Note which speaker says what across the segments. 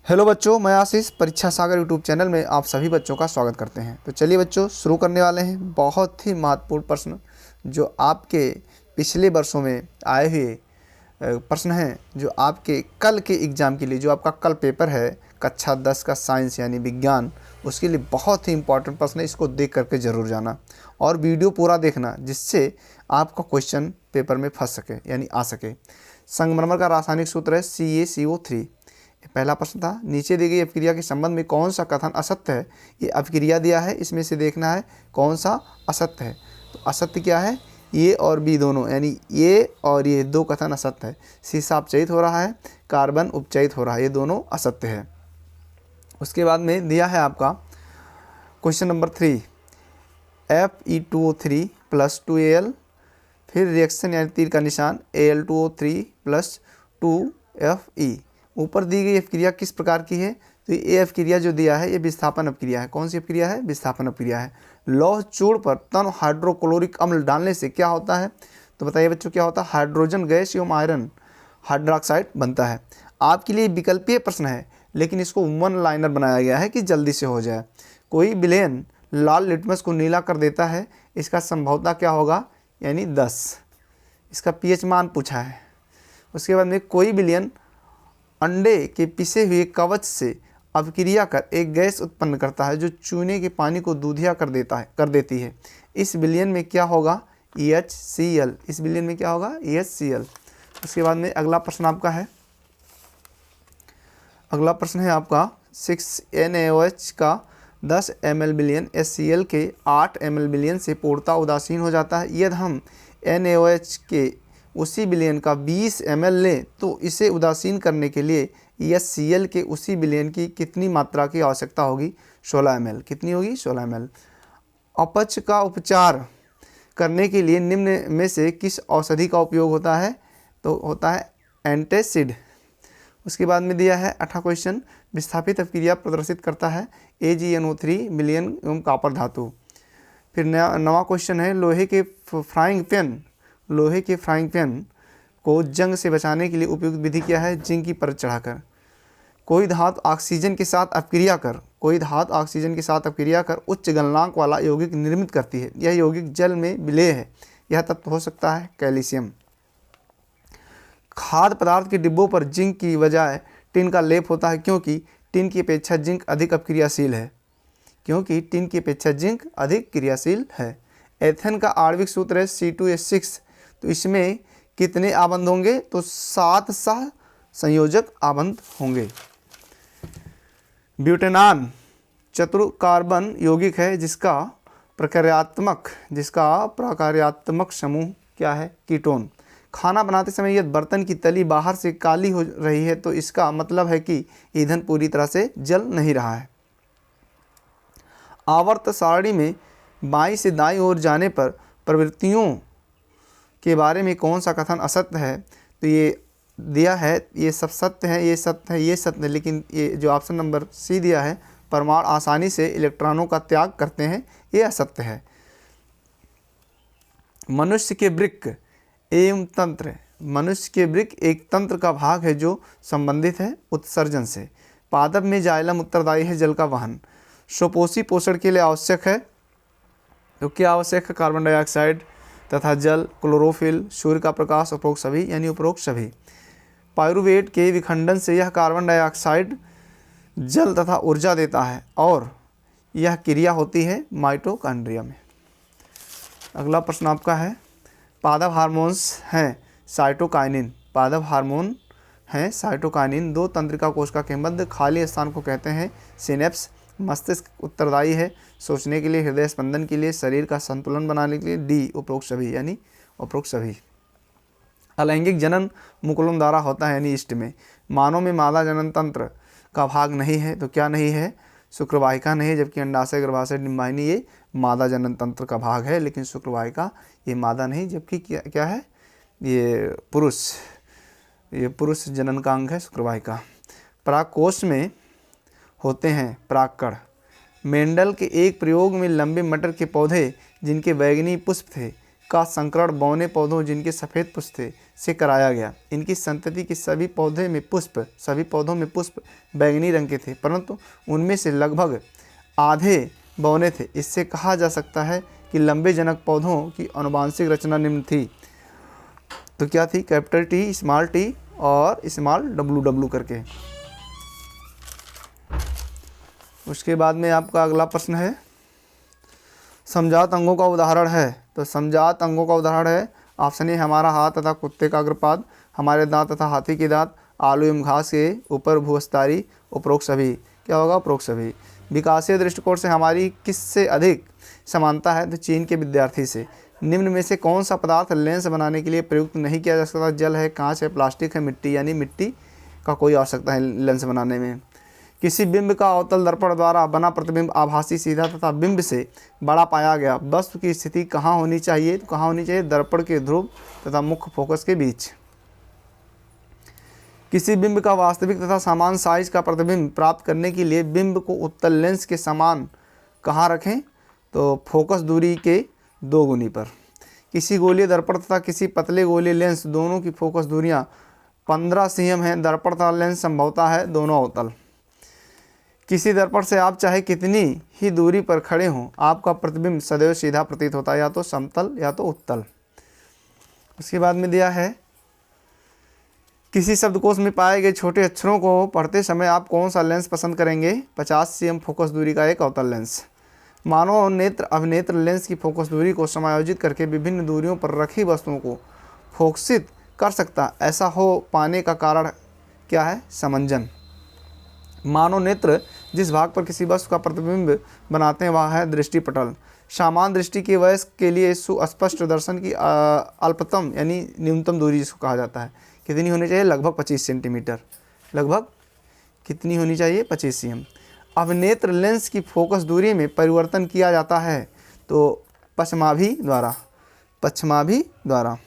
Speaker 1: Hello बच्चों, मैं आशीष परीक्षा सागर यूट्यूब चैनल में आप सभी बच्चों का स्वागत करते हैं। तो चलिए बच्चों, शुरू करने वाले हैं। बहुत ही महत्वपूर्ण प्रश्न जो आपके पिछले वर्षों में आए हुए प्रश्न हैं, जो आपके कल के एग्ज़ाम के लिए, जो आपका कल पेपर है कक्षा 10 का साइंस यानी विज्ञान, उसके लिए बहुत ही इंपॉर्टेंट प्रश्न है। इसको देख करके ज़रूर जाना और वीडियो पूरा देखना, जिससे आपका क्वेश्चन पेपर में फंस सके यानी आ सके। संगमरमर का रासायनिक सूत्र है CaCO3। पहला प्रश्न था, नीचे दी गई अपक्रिया के संबंध में कौन सा कथन असत्य है। ये अपक्रिया दिया है, इसमें से देखना है कौन सा असत्य है। तो असत्य क्या है, ए और बी दोनों, यानी ये और ये दो कथन असत्य है। शीशा अपचयित हो रहा है, कार्बन उपचयित हो रहा है, ये दोनों असत्य है। उसके बाद में दिया है आपका क्वेश्चन नंबर 3, Fe2O3 + 2Al, फिर रिएक्शन यानी तीर का निशान Al2O3 + 2Fe। ऊपर दी गई अपक्रिया किस प्रकार की है। तो ये अपक्रिया जो दिया है ये विस्थापन अपक्रिया है। कौन सी अपक्रिया है, विस्थापन अपक्रिया है। लौह चूर्ण पर तन हाइड्रोक्लोरिक अम्ल डालने से क्या होता है। तो बताइए बच्चों, क्या होता है। हाइड्रोजन गैस एवं आयरन हाइड्रोक्साइड बनता है। आपके लिए विकल्पीय प्रश्न है, लेकिन इसको वन लाइनर बनाया गया है कि जल्दी से हो जाए। कोई विलयन लाल लिटमस को नीला कर देता है, इसका संभवतः क्या होगा, यानी 10। इसका pH मान पूछा है। उसके बाद में कोई विलयन अंडे के पिसे हुए कवच से अपक्रिया कर एक गैस उत्पन्न करता है जो चूने के पानी को दूधिया कर देती है। इस विलयन में क्या होगा, EHCl। इस विलयन में क्या होगा, EHCl। उसके बाद में अगला प्रश्न आपका है, अगला प्रश्न है आपका 6NaOH का 10 ml विलयन HCl के 8 ml विलयन से पूर्णतः उदासीन हो जाता है। यदि हम NaOH के उसी विलयन का 20 ml लें तो इसे उदासीन करने के लिए HCl के उसी विलयन की कितनी मात्रा की आवश्यकता होगी, 16 ml। कितनी होगी, 16 ml। अपच का उपचार करने के लिए निम्न में से किस औषधि का उपयोग होता है। तो होता है एंटासिड। उसके बाद में दिया है 8वां क्वेश्चन, विस्थापित अपक्रिया प्रदर्शित करता है AgNO3 विलयन एवं कॉपर धातु। फिर 9वां क्वेश्चन है, लोहे के फ्राइंग पैन को जंग से बचाने के लिए उपयुक्त विधि क्या है, जिंक की परत चढ़ाकर। कोई धातु ऑक्सीजन के साथ अपक्रिया कर उच्च गलनांक वाला यौगिक निर्मित करती है। यह यौगिक जल में विलेय है। यह तत्व हो सकता है कैल्शियम। खाद्य पदार्थ के डिब्बों पर जिंक की बजाय टिन का लेप होता है, क्योंकि टिन की अपेक्षा जिंक अधिक क्रियाशील है। एथेन का आणविक सूत्र है C2H6। तो इसमें कितने आबंध होंगे, तो 7 सह संयोजक आबंध होंगे। ब्यूटेनॉन चतुर कार्बन यौगिक है, जिसका प्रकार्यात्मक समूह क्या है, कीटोन। खाना बनाते समय यदि बर्तन की तली बाहर से काली हो रही है तो इसका मतलब है कि ईंधन पूरी तरह से जल नहीं रहा है। आवर्त सारणी में बाईं से दाईं ओर जाने पर प्रवृत्तियों के बारे में कौन सा कथन असत्य है। तो ये दिया है, ये सब सत्य है, ये सत्य है, ये सत्य है, लेकिन ये जो ऑप्शन नंबर C दिया है, परमाणु आसानी से इलेक्ट्रॉनों का त्याग करते हैं, ये असत्य है। मनुष्य के वृक्क एक तंत्र का भाग है जो संबंधित है उत्सर्जन से। पादप में जाइलम उत्तरदायी है जल का वहन। स्वपोषी पोषण के लिए आवश्यक है, तो क्या आवश्यक है, कार्बन डाइऑक्साइड तथा जल, क्लोरोफिल, सूर्य का प्रकाश, उपरोक्त सभी, यानी उपरोक्त सभी। पायरुवेट के विखंडन से यह कार्बन डाइऑक्साइड, जल तथा ऊर्जा देता है और यह क्रिया होती है माइटोकॉन्ड्रिया में। अगला प्रश्न आपका है, पादप हार्मोन्स हैं साइटोकाइनिन। दो तंत्रिका कोशिका के मध्य खाली स्थान को कहते हैं सिनेप्स। मस्तिष्क उत्तरदायी है सोचने के लिए, हृदय स्पंदन के लिए, शरीर का संतुलन बनाने के लिए, D उपरोक्त सभी, यानी उपरोक्त सभी। अलैंगिक जनन मुकुलन द्वारा होता है, यानी ईस्ट में। मानव में मादा जनन तंत्र का भाग नहीं है, तो क्या नहीं है, शुक्रवाहिका नहीं है, जबकि अंडाशय, गर्भाशय, डिंबाइनी ये मादा जनन तंत्र का भाग है, लेकिन शुक्रवाहिका ये मादा नहीं, जबकि क्या है, ये पुरुष जनन का अंग है शुक्रवाहिका। परागकोश में होते हैं परागकण। मेंडल के एक प्रयोग में लंबे मटर के पौधे जिनके बैंगनी पुष्प थे का संकरण बौने पौधों जिनके सफ़ेद पुष्प थे से कराया गया। इनकी संतति के सभी पौधों में पुष्प बैंगनी रंग के थे, परंतु उनमें से लगभग आधे बौने थे। इससे कहा जा सकता है कि लंबे जनक पौधों की आनुवंशिक रचना निम्न थी। तो क्या थी? कैपिटल टी, स्मॉल टी और स्मॉल डब्ल्यू करके। उसके बाद में आपका अगला प्रश्न है, समजात अंगों का उदाहरण है। तो समजात अंगों का उदाहरण है, ऑप्शन ए हमारा हाथ तथा कुत्ते का अग्रपाद, हमारे दांत तथा हाथी के दांत, आलू एवं घास के ऊपर भूस्तरी, उपरोक्त सभी। क्या होगा? उपरोक्त सभी। विकासीय दृष्टिकोण से हमारी किससे अधिक समानता है? तो चीन के विद्यार्थी से। निम्न में से कौन सा पदार्थ लेंस बनाने के लिए प्रयुक्त नहीं किया जा सकता? जल है, कांच है, प्लास्टिक है, मिट्टी। यानी मिट्टी का कोई आवश्यकता है लेंस बनाने में। किसी बिंब का अवतल दर्पण द्वारा बना प्रतिबिंब आभासी, सीधा तथा बिंब से बड़ा पाया गया वस्तु की स्थिति कहाँ होनी चाहिए? तो कहाँ होनी चाहिए? दर्पण के ध्रुव तथा मुख्य फोकस के बीच। किसी बिंब का वास्तविक तथा समान साइज का प्रतिबिंब प्राप्त करने के लिए बिंब को उत्तल लेंस के समान कहाँ रखें? तो फोकस दूरी के 2 गुनी पर। किसी गोलीय दर्पण तथा किसी पतले गोलीय लेंस दोनों की फोकस दूरियां 15 cm हैं। दर्पण तथा लेंस संभवतः है दोनों अवतल। किसी दर्पण से आप चाहे कितनी ही दूरी पर खड़े हों, आपका प्रतिबिंब सदैव सीधा प्रतीत होता है, या तो समतल या तो उत्तल। उसके बाद में दिया है, किसी शब्दकोश में पाए गए छोटे अक्षरों को पढ़ते समय आप कौन सा लेंस पसंद करेंगे? 50 cm फोकस दूरी का एक अवतल लेंस। मानव नेत्र अभिनेत्र लेंस की फोकस दूरी को समायोजित करके विभिन्न दूरियों पर रखी वस्तुओं को फोकसित कर सकता। ऐसा हो पाने का कारण क्या है? समंजन। मानव नेत्र जिस भाग पर किसी वस्तु का प्रतिबिंब बनाते हैं वह है दृष्टिपटल। सामान्य दृष्टि के वयस्क के लिए सुस्पष्ट दर्शन की अल्पतम यानी न्यूनतम दूरी जिसको कहा जाता है कितनी होनी चाहिए? लगभग 25 सेंटीमीटर। लगभग कितनी होनी चाहिए? 25 cm। अभिनेत्र लेंस की फोकस दूरी में परिवर्तन किया जाता है तो पश्चमाभि द्वारा।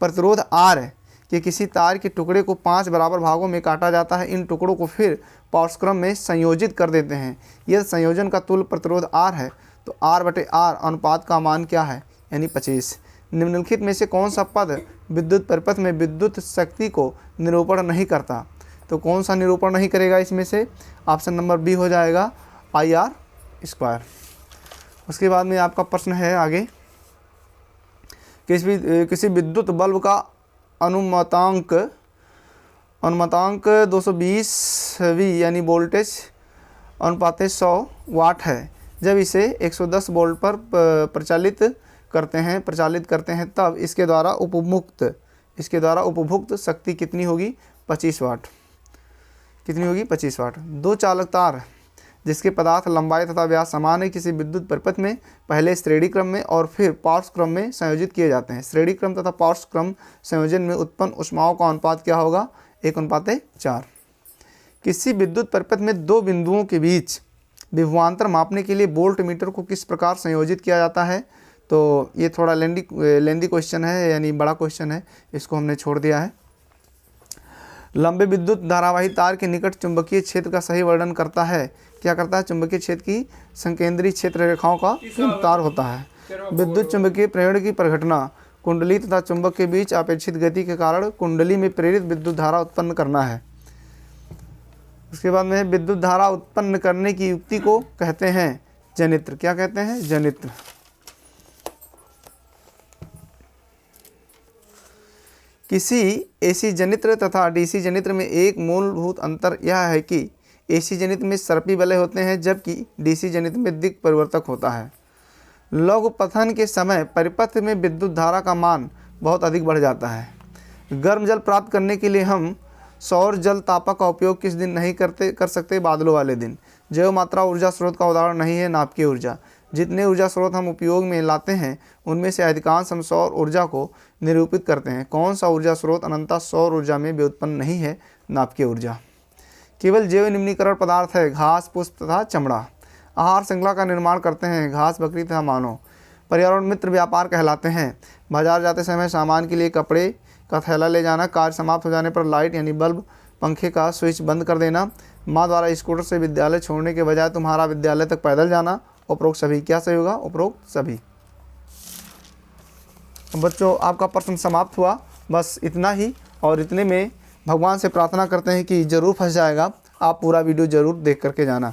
Speaker 1: प्रतिरोध R कि किसी तार के टुकड़े को 5 बराबर भागों में काटा जाता है। इन टुकड़ों को फिर पार्श्वक्रम में संयोजित कर देते हैं। यदि संयोजन का तुल्य प्रतिरोध R है तो R/R अनुपात का मान क्या है? यानी 25। निम्नलिखित में से कौन सा पद विद्युत परिपथ में विद्युत शक्ति को निरूपण नहीं करता? तो कौन सा निरूपण नहीं करेगा इसमें से? ऑप्शन नंबर बी हो जाएगा IR²। उसके बाद में आपका प्रश्न है आगे, किसी विद्युत बल्ब का अनुमतांक 220V यानी वोल्टेज अनुपात 100 वाट है। जब इसे 110 वोल्ट पर प्रचालित करते हैं तब इसके द्वारा उपभुक्त शक्ति कितनी होगी? 25 वाट। कितनी होगी? 25 वाट। 2 चालक तार जिसके पदार्थ लंबाई तथा व्यास समान है किसी विद्युत परिपथ में पहले श्रेणी क्रम में और फिर पार्श्व क्रम में संयोजित किए जाते हैं। श्रेणी क्रम तथा पार्श्व क्रम संयोजन में उत्पन्न ऊष्माओं का अनुपात क्या होगा? 1:4। किसी विद्युत परिपथ में 2 बिंदुओं के बीच विभवांतर मापने के लिए वोल्ट मीटर को किस प्रकार संयोजित किया जाता है? तो ये थोड़ा लेंदी क्वेश्चन है, यानी बड़ा क्वेश्चन है, इसको हमने छोड़ दिया है। लंबे विद्युत धारावाही तार के निकट चुंबकीय क्षेत्र का सही वर्णन करता है। क्या करता है? चुंबकीय क्षेत्र की संकेंद्रीय क्षेत्र रेखाओं का तार होता है। विद्युत चुंबकीय प्रेरण की परिघटना कुंडली तथा चुंबक के बीच अपेक्षित गति के कारण कुंडली में प्रेरित विद्युत धारा उत्पन्न करना है। उसके बाद में विद्युत धारा उत्पन्न करने की युक्ति को कहते हैं जनित्र। क्या कहते हैं? जनित्र। किसी एसी जनित्र तथा डीसी जनित्र में एक मूलभूत अंतर यह है कि एसी जनित्र में सर्पी बले होते हैं जबकि डीसी जनित्र में दिक् परिवर्तक होता है। लघु पथन के समय परिपथ में विद्युत धारा का मान बहुत अधिक बढ़ जाता है। गर्म जल प्राप्त करने के लिए हम सौर जल तापक का उपयोग किस दिन नहीं कर सकते? बादलों वाले दिन। जैव मात्रा ऊर्जा स्रोत का उदाहरण नहीं है नाभिकीय ऊर्जा। जितने ऊर्जा स्रोत हम उपयोग में लाते हैं उनमें से अधिकांश हम सौर ऊर्जा को निरूपित करते हैं। कौन सा ऊर्जा स्रोत अनंतः सौर ऊर्जा में व्युत्पन्न नहीं है? नाभिकीय ऊर्जा। केवल जैव निम्नीकरण पदार्थ है घास, पुष्प तथा चमड़ा। आहार श्रृंखला का निर्माण करते हैं घास, बकरी तथा मानव। पर्यावरण मित्र व्यापार कहलाते हैं। बाजार जाते समय सामान के लिए कपड़े का थैला ले जाना। कार्य समाप्त हो जाने पर लाइट यानी बल्ब, पंखे का स्विच बंद कर देना। माँ द्वारा स्कूटर से विद्यालय छोड़ने के बजाय तुम्हारा विद्यालय तक पैदल जाना। उपरोक्त सभी। क्या सही होगा? उपरोक्त सभी। बच्चों आपका प्रश्न समाप्त हुआ, बस इतना ही। और इतने में भगवान से प्रार्थना करते हैं कि ज़रूर फंस जाएगा, आप पूरा वीडियो ज़रूर देख करके जाना।